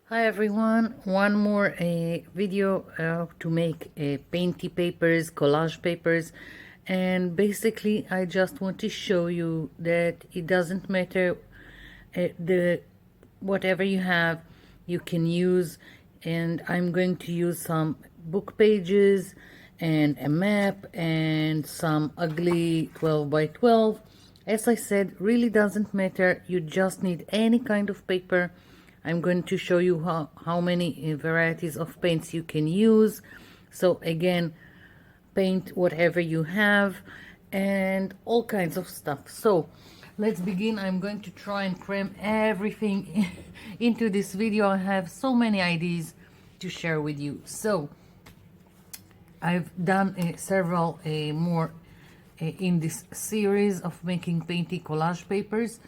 Hi everyone, one more video to make painty papers, collage papers, and basically I just want to show you that it doesn't matter the whatever you have you can use, and I'm going to use some book pages and a map and some ugly 12 by 12. As I said, really doesn't matter, you just need any kind of paper. I'm going to show you how many varieties of paints you can use. So again, paint whatever you have and all kinds of stuff. So let's begin. I'm going to try and cram everything into this video. I have so many ideas to share with you. So I've done several more in this series of making painty collage papers.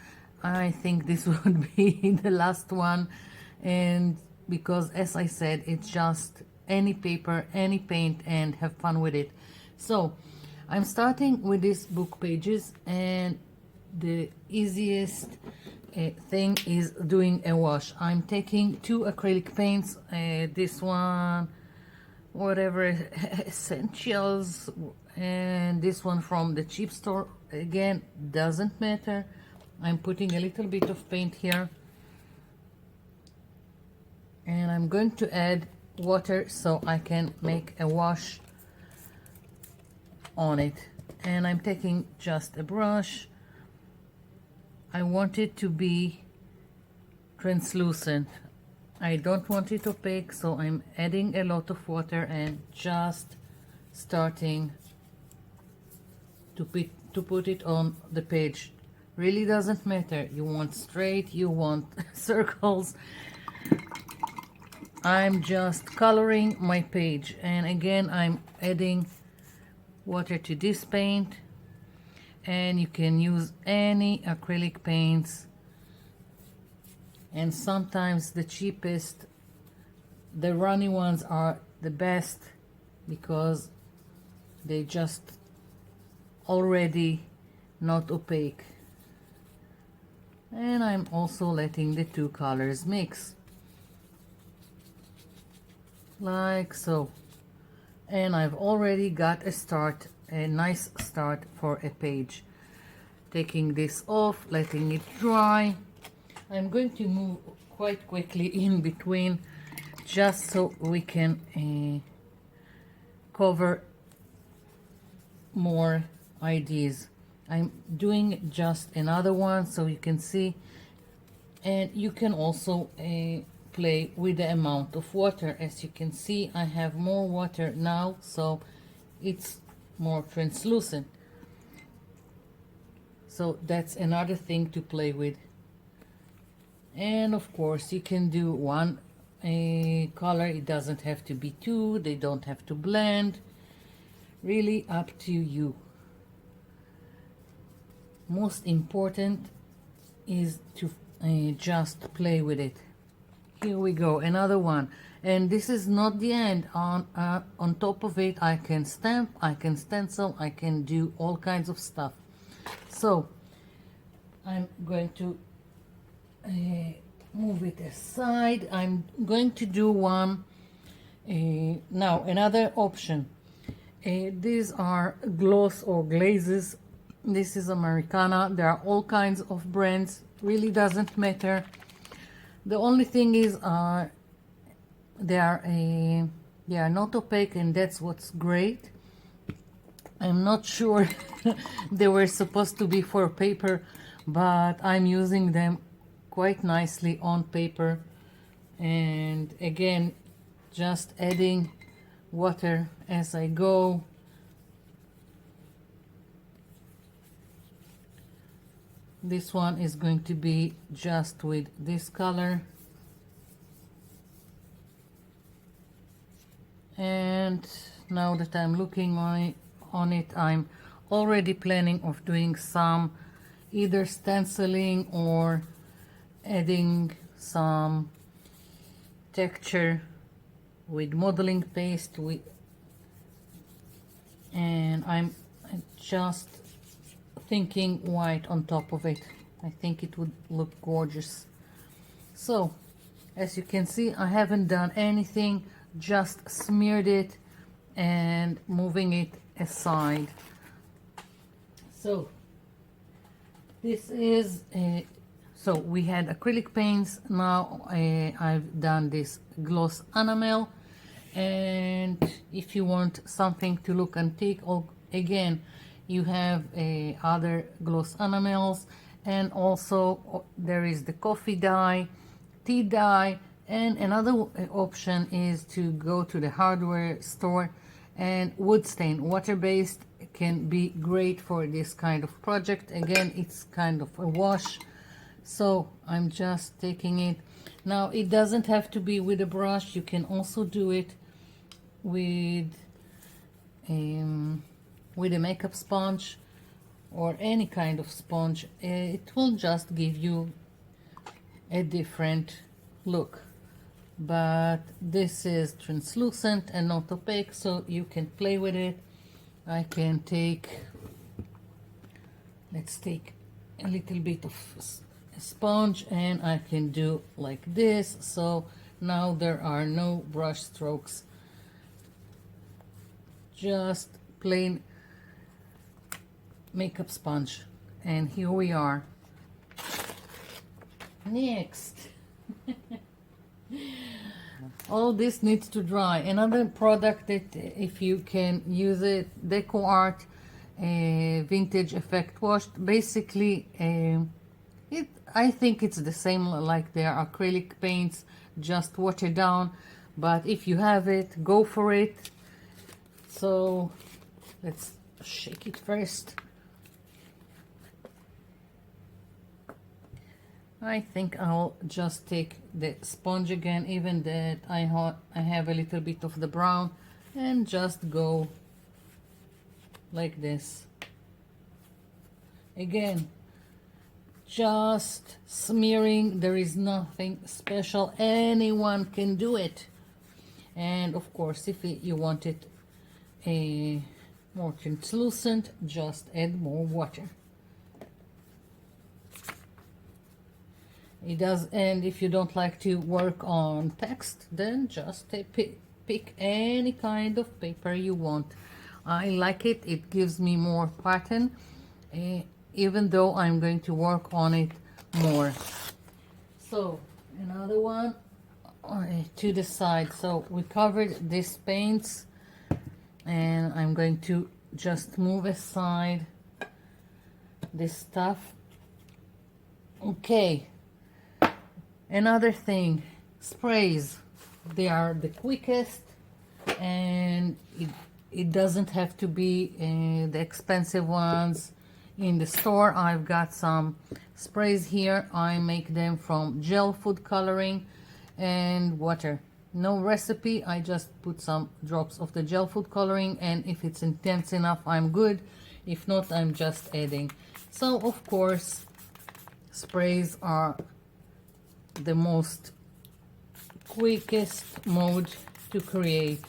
I think this would be the last one, and because as I said, it's just any paper, any paint, and have fun with it. So I'm starting with these book pages, and the easiest thing is doing a wash. I'm taking two acrylic paints, this one whatever essentials, and this one from the cheap store. Again, doesn't matter. I'm putting a little bit of paint here, and I'm going to add water so I can make a wash on it. And I'm taking just a brush. I want it to be translucent. I don't want it opaque, so I'm adding a lot of water and just starting to put it on the page. Really doesn't matter. You want straight, you want circles. I'm just coloring my page, and again I'm adding water to this paint, and you can use any acrylic paints, and sometimes the cheapest, the runny ones are the best because they just already not opaque. And I'm also letting the two colors mix like so, and I've already got a nice start for a page. Taking this off, letting it dry. I'm going to move quite quickly in between just so we can cover more ideas. I'm doing just another one so you can see, and you can also play with the amount of water. As you can see, I have more water now, so it's more translucent. So that's another thing to play with. And of course you can do one color, it doesn't have to be two, they don't have to blend, really up to you. Most important is to just play with it. Here we go, another one, and this is not the end. On top of it I can stamp, I can stencil, I can do all kinds of stuff. So I'm going to move it aside. I'm going to do one now, another option. These are gloss or glazes. This is Americana. There are all kinds of brands, really doesn't matter. The only thing is they are not opaque, and that's what's great. I'm not sure they were supposed to be for paper, but I'm using them quite nicely on paper. And again, just adding water as I go. This one is going to be just with this color, and now that I'm looking on it, I'm already planning of doing some either stenciling or adding some texture with modeling paste, and I'm just thinking white on top of it. I think it would look gorgeous. So As you can see, I haven't done anything, just smeared it and moving it aside. So this is so we had acrylic paints. Now I've done this gloss enamel, and if you want something to look antique, or again you have other gloss enamels, and also there is the coffee dye, tea dye, and another option is to go to the hardware store, and wood stain, water-based, can be great for this kind of project. Again, it's kind of a wash, so I'm just taking it. Now it doesn't have to be with a brush, you can also do it with a makeup sponge or any kind of sponge. It will just give you a different look, but this is translucent and not opaque, so you can play with it. I can take, let's take a little bit of sponge, and I can do like this. So now there are no brush strokes, just plain makeup sponge. And here we are. Next. All this needs to dry. Another product that if you can use it, Deco Art Vintage Effect Wash. Basically I think it's the same like their acrylic paints, just watered down, but if you have it, go for it. So let's shake it first. I think I'll just take the sponge again, even that I have a little bit of the brown, and just go like this. Again, just smearing, there is nothing special, anyone can do it. And of course, if you want it more translucent, just add more water. It does, and if you don't like to work on text, then just pick any kind of paper you want. I like it, it gives me more pattern, even though I'm going to work on it more. So another one to the side. So we covered these paints, and I'm going to just move aside this stuff. Okay. Another thing, sprays. They are the quickest, and it doesn't have to be the expensive ones in the store. I've got some sprays here. I make them from gel food coloring and water. No recipe, I just put some drops of the gel food coloring, and if it's intense enough, I'm good. If not, I'm just adding. So of course, sprays are the most quickest mode to create,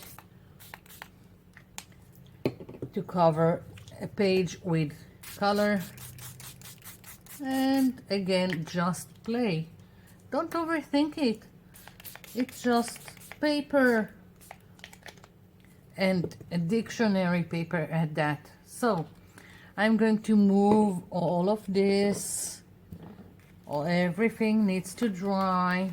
to cover a page with color. And again, just play, don't overthink it, it's just paper, and a dictionary paper at that. So I'm going to move all of this. Everything needs to dry.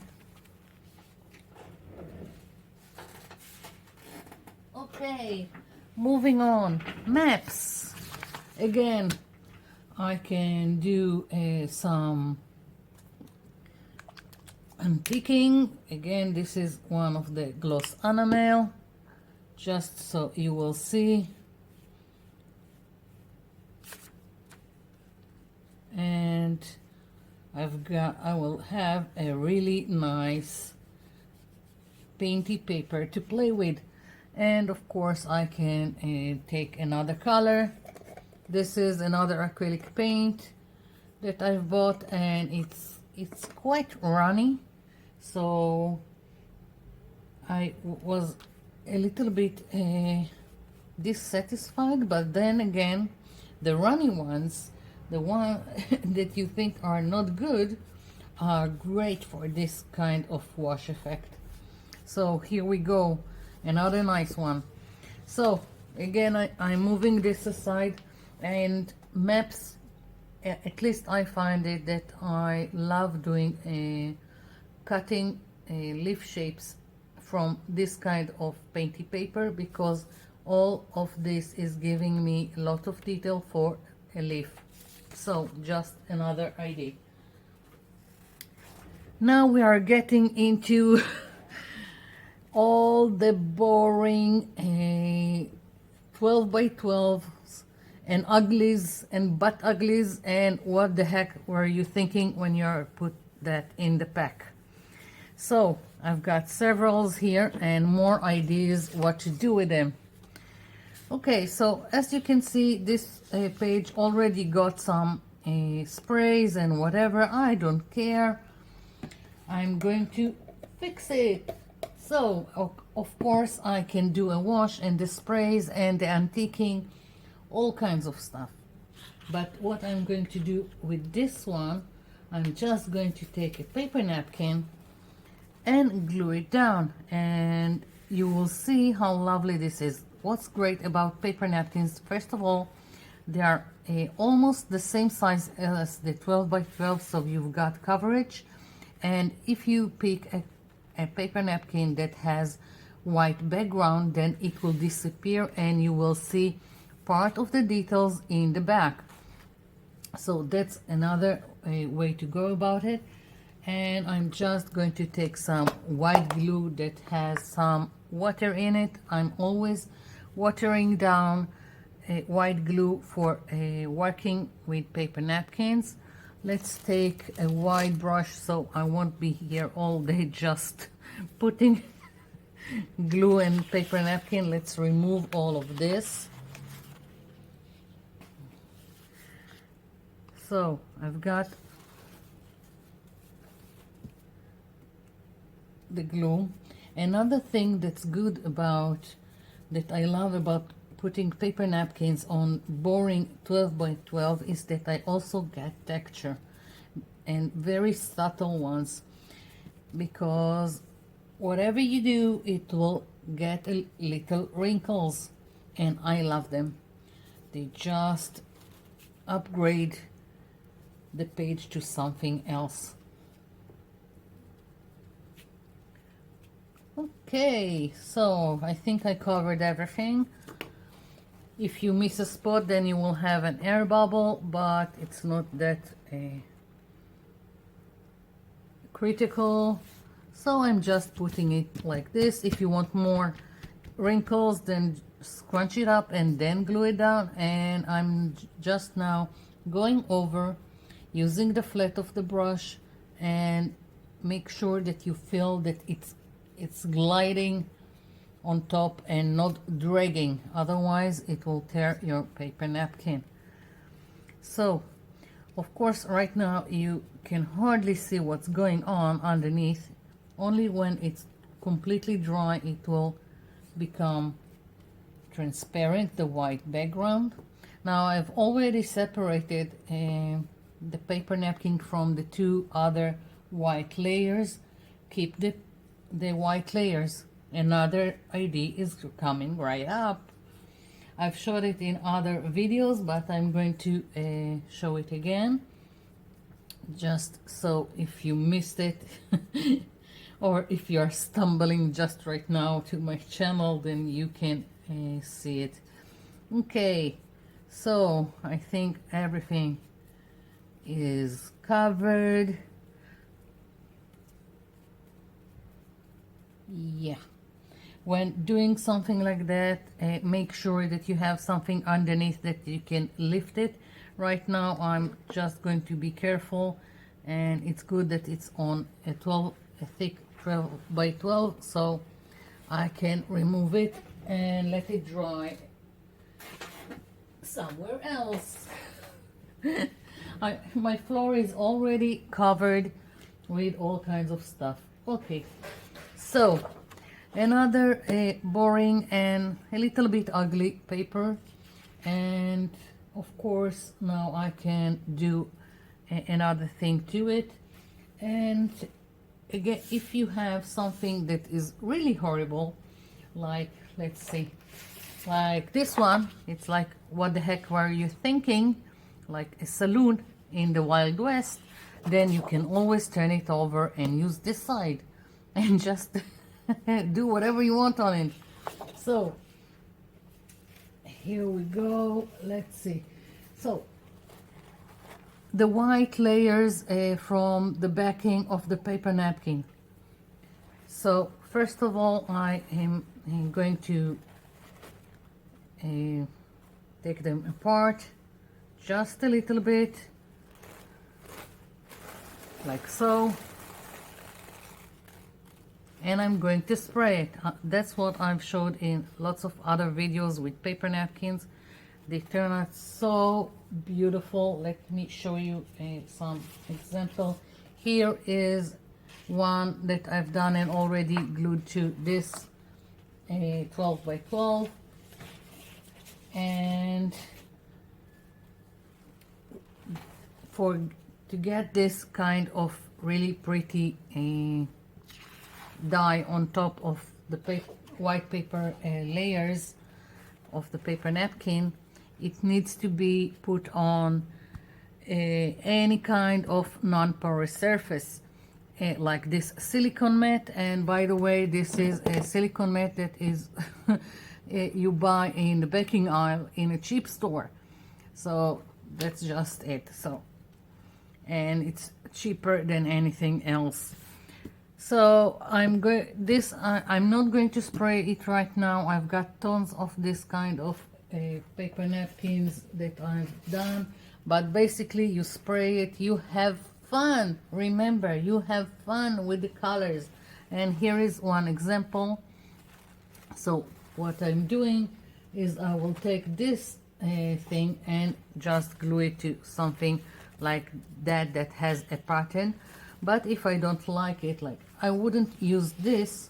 Okay, moving on. Maps. Again, I can do some unpicking. Again, this is one of the gloss enamel, just so you will see. And I will have a really nice painty paper to play with. And of course I can take another color. This is another acrylic paint that I've bought, and it's quite runny, so I was a little bit dissatisfied. But then again, the runny ones, the one that you think are not good, are great for this kind of wash effect. So here we go, another nice one. So again, I'm moving this aside, and maps, at least I find it that I love doing cutting leaf shapes from this kind of painty paper, because all of this is giving me a lot of detail for a leaf. So just another idea. Now we are getting into all the boring 12 by 12s and uglies and butt uglies, and what the heck were you thinking when you put that in the pack? So I've got severals here and more ideas what to do with them. Okay, so as you can see, this page already got some sprays and whatever. I don't care. I'm going to fix it. So of course I can do a wash and the sprays and the antiquing, all kinds of stuff. But what I'm going to do with this one, I'm just going to take a paper napkin and glue it down, and you will see how lovely this is. What's great about paper napkins, first of all, they are almost the same size as the 12 by 12, so you've got coverage. And if you pick a paper napkin that has white background, then it will disappear and you will see part of the details in the back. So that's another way to go about it. And I'm just going to take some white glue that has some water in it. I'm always watering down white glue for working with paper napkins. Let's take a wide brush so I won't be here all day just putting glue and paper napkin. Let's remove all of this. So I've got the glue. Another thing that's good about, that I love about putting paper napkins on boring 12 by 12 is that I also get texture, and very subtle ones, because whatever you do it will get a little wrinkles, and I love them. They just upgrade the page to something else. Okay, so I think I covered everything. If you miss a spot, then you will have an air bubble, but it's not that critical. So I'm just putting it like this. If you want more wrinkles, then scrunch it up and then glue it down. And I'm just now going over using the flat of the brush, and make sure that you feel that it's gliding on top and not dragging, otherwise it will tear your paper napkin. So of course right now you can hardly see what's going on underneath. Only when it's completely dry it will become transparent, the white background. Now I've already separated the paper napkin from the two other white layers. Keep the white layers. Another idea is coming right up. I've showed it in other videos, but I'm going to show it again, just so if you missed it or if you're stumbling just right now to my channel, then you can see it. Okay, so I think everything is covered. Yeah, when doing something like that, make sure that you have something underneath that you can lift it. Right now I'm just going to be careful, and it's good that it's on a thick 12 by 12, so I can remove it and let it dry somewhere else. My floor is already covered with all kinds of stuff. Okay, so another boring and a little bit ugly paper, and of course now I can do another thing to it. And again, if you have something that is really horrible, like, let's see, like this one, it's like, what the heck were you thinking? Like a saloon in the Wild West. Then you can always turn it over and use this side and just do whatever you want on it. So here we go. Let's see. So the white layers from the backing of the paper napkin. So first of all, I am going to take them apart just a little bit, like so, and I'm going to spray it. That's what I've showed in lots of other videos with paper napkins. They turn out so beautiful. Let me show you some example. Here is one that I've done and already glued to this 12 by 12, and to get this kind of really pretty dye on top of the white paper layers of the paper napkin, it needs to be put on any kind of non-porous surface, like this silicone mat. And by the way, this is a silicone mat that is you buy in the baking aisle in a cheap store. So that's just it. So, and it's cheaper than anything else. So I'm not going to spray it right now. I've got tons of this kind of paper napkins that I've done, but basically you spray it, you have fun. Remember, you have fun with the colors. And here is one example. So what I'm doing is I will take this thing and just glue it to something like that has a pattern. But if I don't like it, like, I wouldn't use this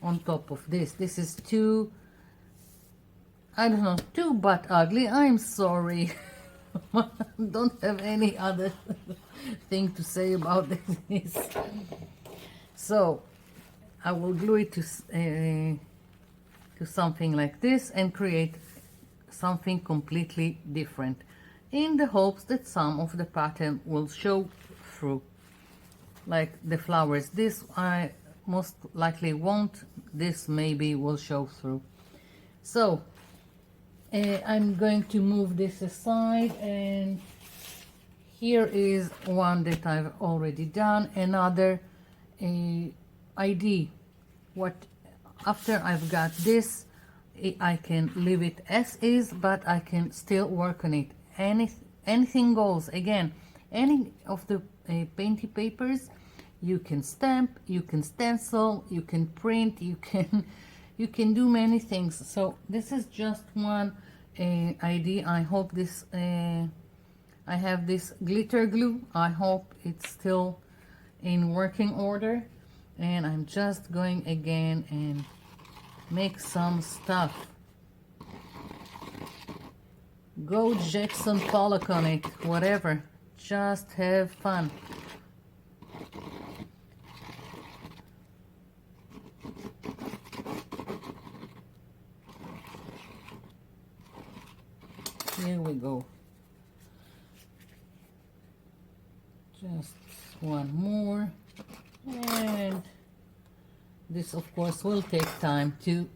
on top of this. This is too, I don't know, too but ugly. I'm sorry. Don't have any other thing to say about this. So I will glue it to something like this and create something completely different, in the hopes that some of the pattern will show through, like the flowers. This I most likely won't. This maybe will show through. So I'm going to move this aside, and here is one that I've already done, another ID. What after I've got this, I can leave it as is, but I can still work on it. Anything goes. Again, any of the Painty papers, you can stamp, you can stencil, you can print, you can do many things. So this is just one idea. I hope this I have this glitter glue. I hope it's still in working order, and I'm just going again and make some stuff. Go Jackson Pollock on it, whatever. Just have fun. Here we go. Just one more, and this of course will take time to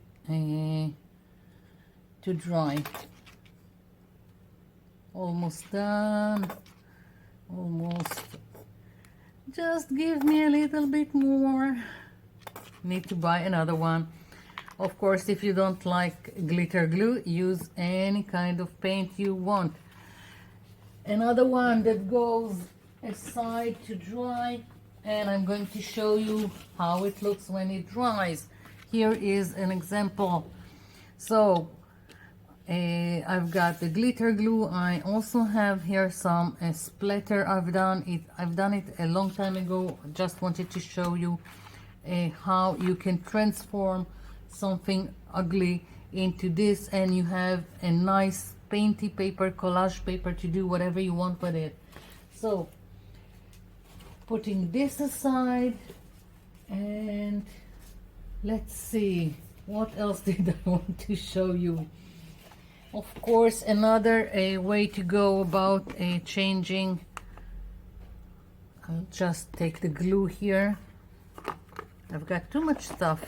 dry. Almost done. Almost. Just give me a little bit more. Need to buy another one. Of course, if you don't like glitter glue, use any kind of paint you want. Another one that goes aside to dry, and I'm going to show you how it looks when it dries. Here is an example. So I've got the glitter glue. I also have here some splatter. I've done it a long time ago. Just wanted to show you how you can transform something ugly into this, and you have a nice painty paper, collage paper to do whatever you want with it. So putting this aside, and let's see what else did I want to show you. Of course, another way to go about changing. I'll just take the glue here. I've got too much stuff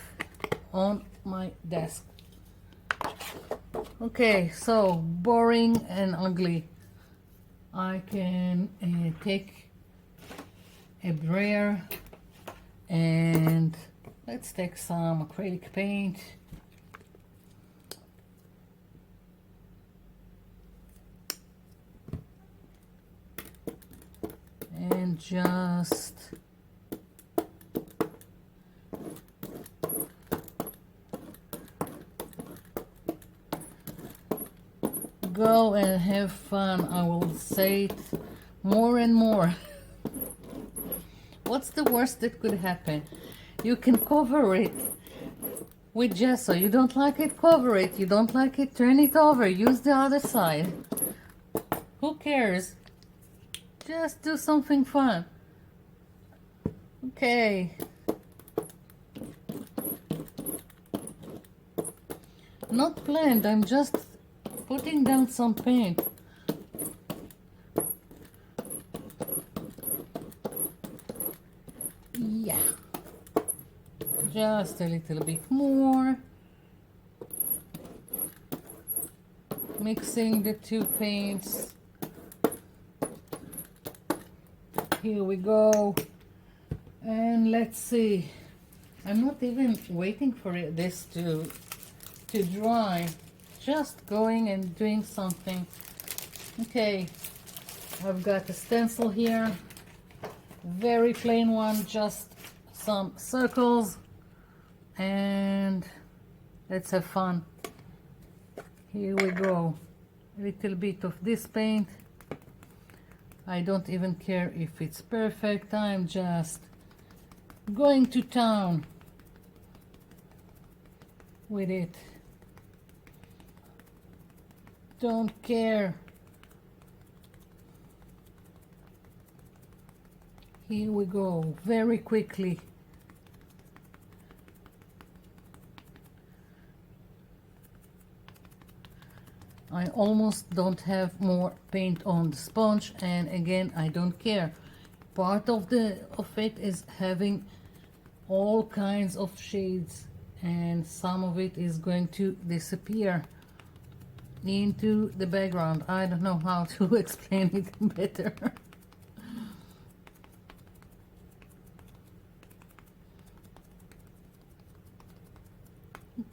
on my desk. Okay, so boring and ugly. I can take a brayer and let's take some acrylic paint. And just go and have fun. I will say it more and more. What's the worst that could happen? You can cover it with gesso. You don't like it, cover it. You don't like it, turn it over. Use the other side. Who cares? Just do something fun. Okay. Not planned, I'm just putting down some paint. Yeah. Just a little bit more. Mixing the two paints. Here we go. And let's see. I'm not even waiting for this to dry. Just going and doing something. Okay. I've got a stencil here. Very plain one, just some circles. And let's have fun. Here we go. A little bit of this paint. I don't even care if it's perfect. I'm just going to town with it. Don't care. Here we go, very quickly. I almost don't have more paint on the sponge, and again, I don't care. Part of it is having all kinds of shades, and some of it is going to disappear into the background. I don't know how to explain it better.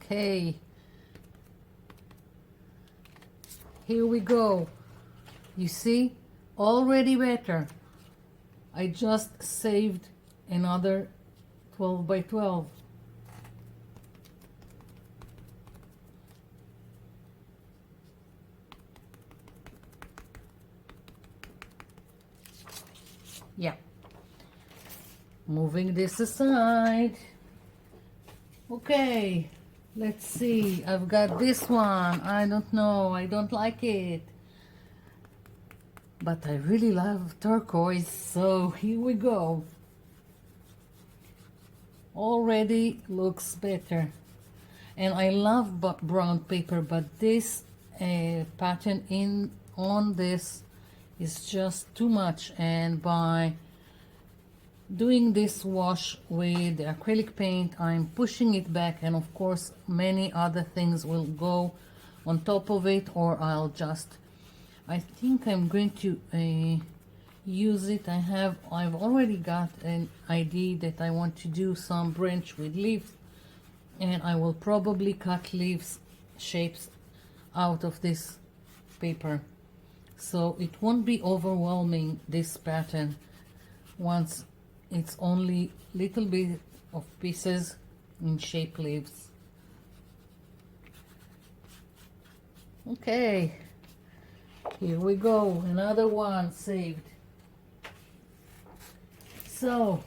Okay. Here we go. You see, already better. I just saved another 12 by 12. Yeah. Moving this aside. Okay. Let's see, I've got this one. I don't know, I don't like it. But I really love turquoise, so here we go. Already looks better. And I love brown paper, but this pattern on this is just too much. And by doing this wash with the acrylic paint, I'm pushing it back, and of course many other things will go on top of it, or I think I'm going to use it. I've already got an idea that I want to do some branch with leaves, and I will probably cut leaves shapes out of this paper, so it won't be overwhelming, this pattern, once it's only little bit of pieces in shape leaves. Okay, here we go, another one saved. So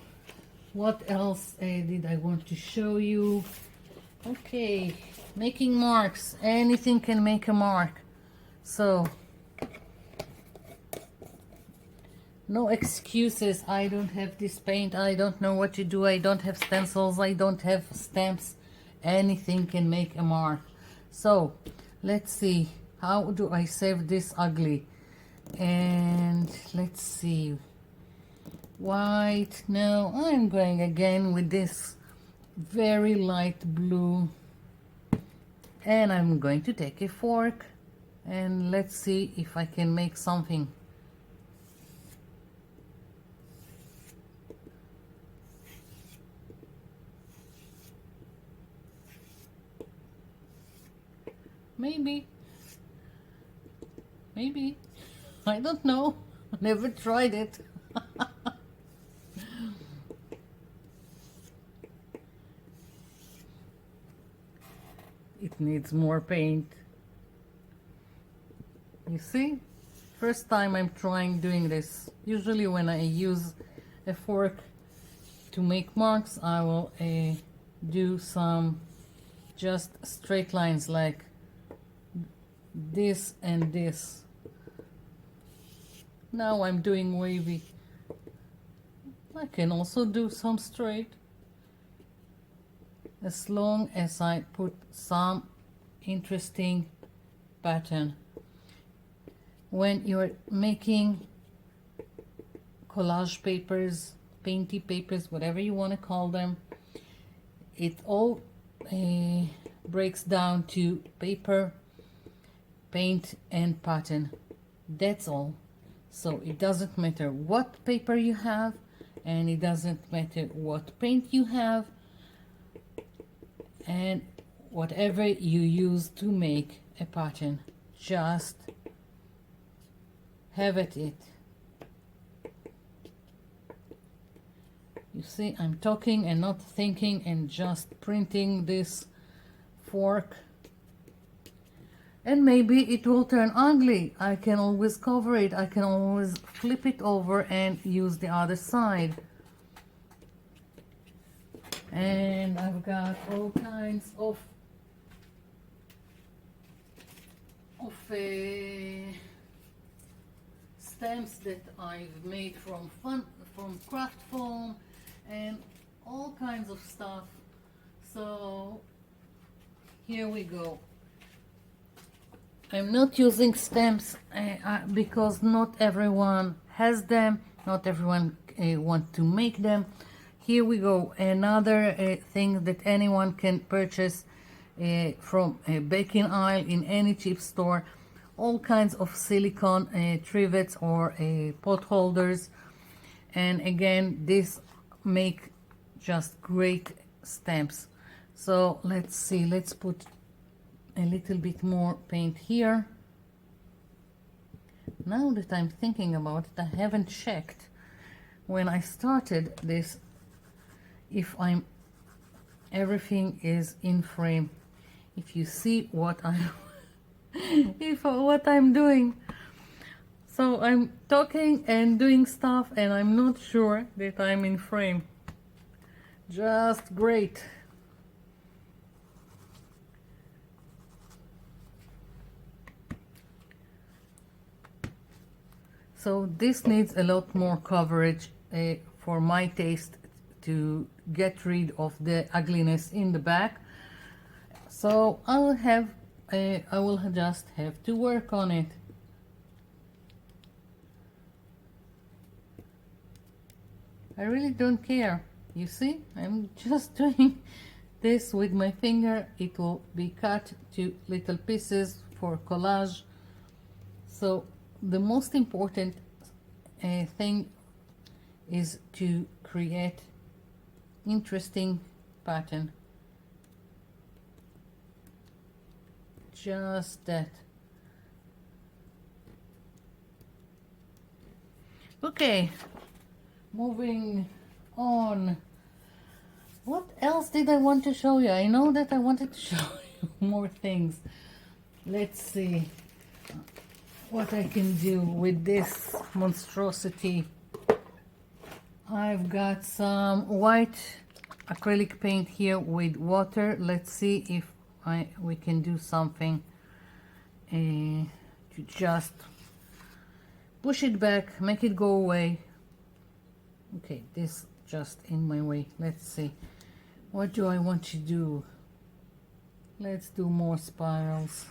what else did I want to show you? Okay, making marks. Anything can make a mark. So No excuses. I don't have this paint. I don't know what to do. I don't have stencils. I don't have stamps. Anything can make a mark. So let's see. How do I save this ugly? And let's see. White. No, I'm going again with this very light blue. And I'm going to take a fork. And let's see if I can make something. Maybe. I don't know. Never tried it. It needs more paint. You see? First time I'm trying doing this. Usually when I use a fork to make marks, I will do some just straight lines like this and this. Now I'm doing wavy. I can also do some straight, as long as I put some interesting pattern. When you're making collage papers, painty papers, whatever you want to call them, it all breaks down to paper, paint and pattern. That's all. So it doesn't matter what paper you have, and it doesn't matter what paint you have, and whatever you use to make a pattern, just have at it. You see, I'm talking and not thinking and just printing this fork. And maybe it will turn ugly. I can always cover it. I can always flip it over and use the other side. And I've got all kinds of stamps that I've made from craft foam and all kinds of stuff. So here we go. I'm not using stamps because not everyone has them, not everyone wants to make them. Here we go, another thing that anyone can purchase from a baking aisle in any cheap store. All kinds of silicone trivets or pot holders. And again, these make just great stamps. So let's see, let's put a little bit more paint here. Now that I'm thinking about it, I haven't checked when I started this if everything is in frame. If you see what I'm doing. So I'm talking and doing stuff and I'm not sure that I'm in frame. Just great. So this needs a lot more coverage for my taste to get rid of the ugliness in the back. So I will just have to work on it. I really don't care. You see, I'm just doing this with my finger. It will be cut to little pieces for collage. So the most important thing is to create interesting pattern. Just that. Okay, moving on. What else did I want to show you? I know that I wanted to show you more things. Let's see what I can do with this monstrosity. I've got some white acrylic paint here with water. Let's see if we can do something to just push it back, make it go away. Okay, this just in my way. Let's see, what do I want to do? Let's do more spirals.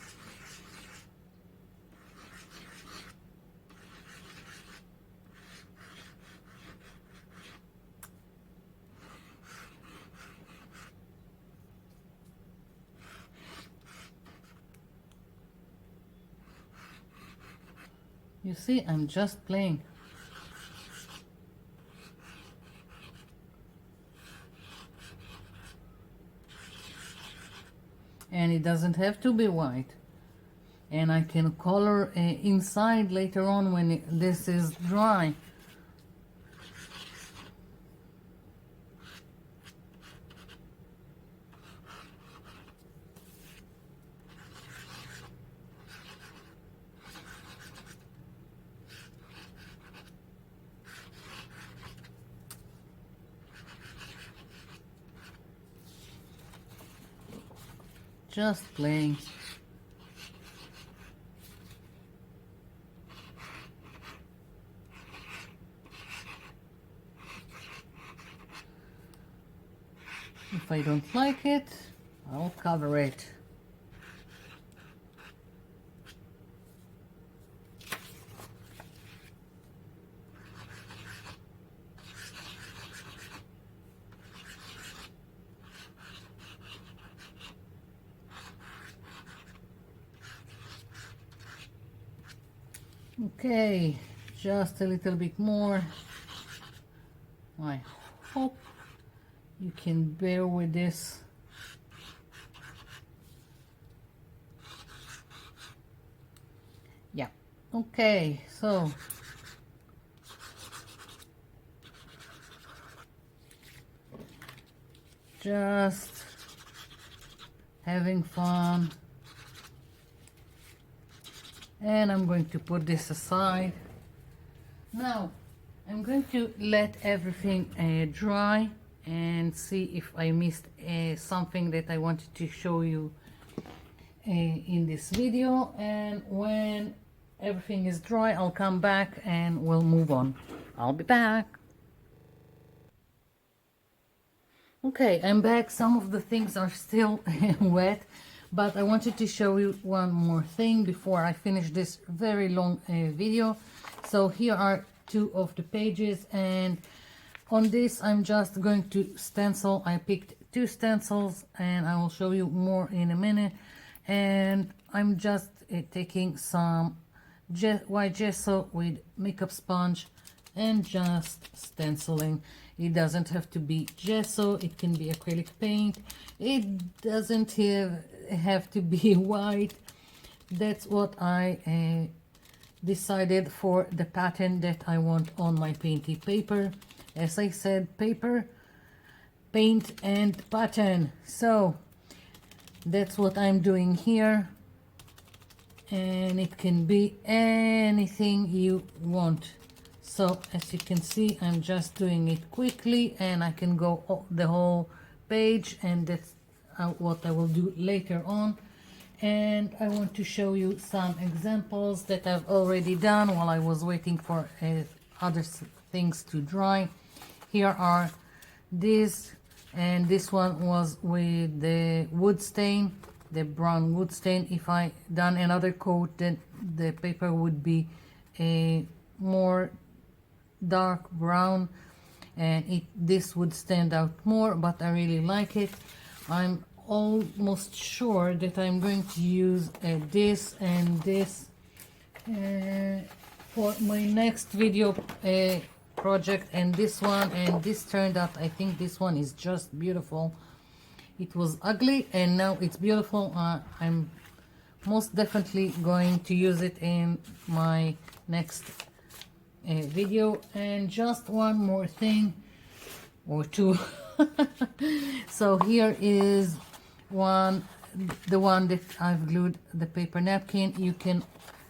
You see, I'm just playing. And it doesn't have to be white. And I can color inside later on when this is dry. Just playing. If I don't like it, I'll cover it. Okay, just a little bit more. I hope you can bear with this. Yeah, okay, so just having fun. And I'm going to put this aside. Now I'm going to let everything dry and see if I missed something that I wanted to show you in this video. And when everything is dry, I'll come back and we'll move on. I'll be back. Okay, I'm back. Some of the things are still wet, but I wanted to show you one more thing before I finish this very long video. So here are two of the pages, and on this I'm just going to stencil. I picked two stencils and I will show you more in a minute. And I'm just taking some white gesso with makeup sponge and just stenciling. It doesn't have to be gesso, it can be acrylic paint, it doesn't have to be white. That's what I decided for the pattern that I want on my Painty paper. As I said, paper, paint and pattern. So that's what I'm doing here, and it can be anything you want. So as you can see, I'm just doing it quickly, and I can go the whole page, and that's what I will do later on. And I want to show you some examples that I've already done while I was waiting for other things to dry. Here are these, and this one was with the wood stain, the brown wood stain. If I done another coat, then the paper would be a more dark brown, and this would stand out more, but I really like it. I'm almost sure that I'm going to use this and this for my next video project, and this one, and this turned out, I think this one is just beautiful. It was ugly and now it's beautiful. I'm most definitely going to use it in my next video. And just one more thing or two. So here is the one that I've glued the paper napkin. You can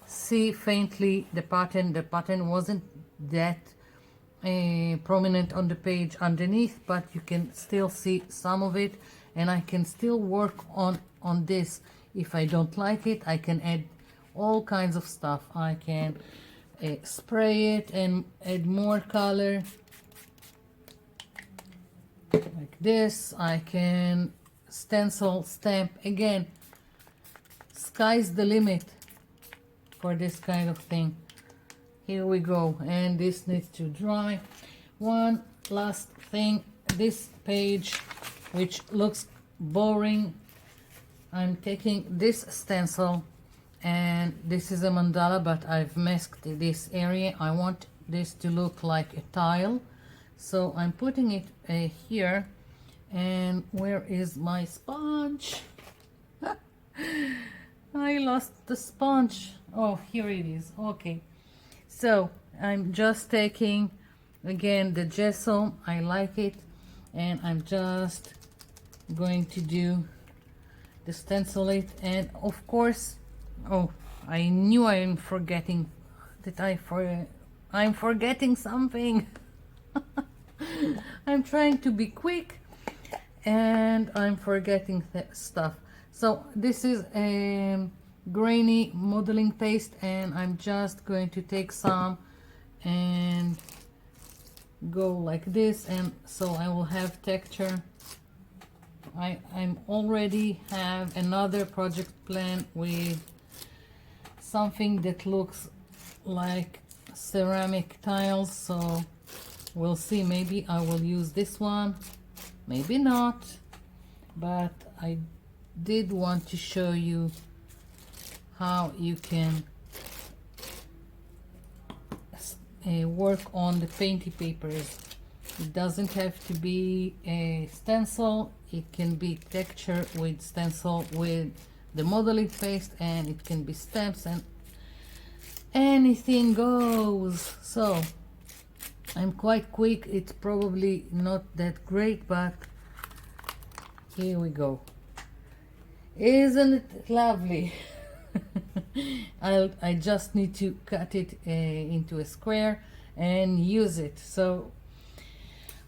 see faintly the pattern. The pattern wasn't that prominent on the page underneath, but you can still see some of it, and I can still work on this. If I don't like it, I can add all kinds of stuff. I can spray it and add more color like this. I can stencil, stamp. Again, sky's the limit for this kind of thing. Here we go, and this needs to dry. One last thing, this page, which looks boring, I'm taking this stencil, and this is a mandala, but I've masked this area. I want this to look like a tile, so I'm putting it here. And where is my sponge? I lost the sponge. Oh, here it is. Okay, so I'm just taking again the gesso. I like it, and I'm just going to do the stencil it. And of course, oh, I knew I'm forgetting that I'm forgetting something. I'm trying to be quick and I'm forgetting stuff. So this is a grainy modeling paste, and I'm just going to take some and go like this, and so I will have texture. I'm already have another project plan with something that looks like ceramic tiles, so we'll see. Maybe I will use this one, maybe not, but I did want to show you how you can work on the painty papers. It doesn't have to be a stencil, it can be texture with stencil with the modeling paste, and it can be stamps, and anything goes. So I'm quite quick. It's probably not that great, but here we go. Isn't it lovely? I just need to cut it into a square and use it. So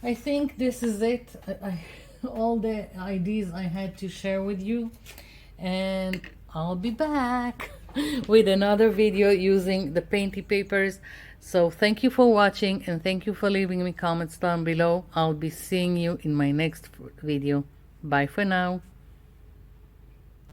I think this is it. All the ideas I had to share with you, and I'll be back with another video using the painty papers. So thank you for watching, and thank you for leaving me comments down below. I'll be seeing you in my next video. Bye for now.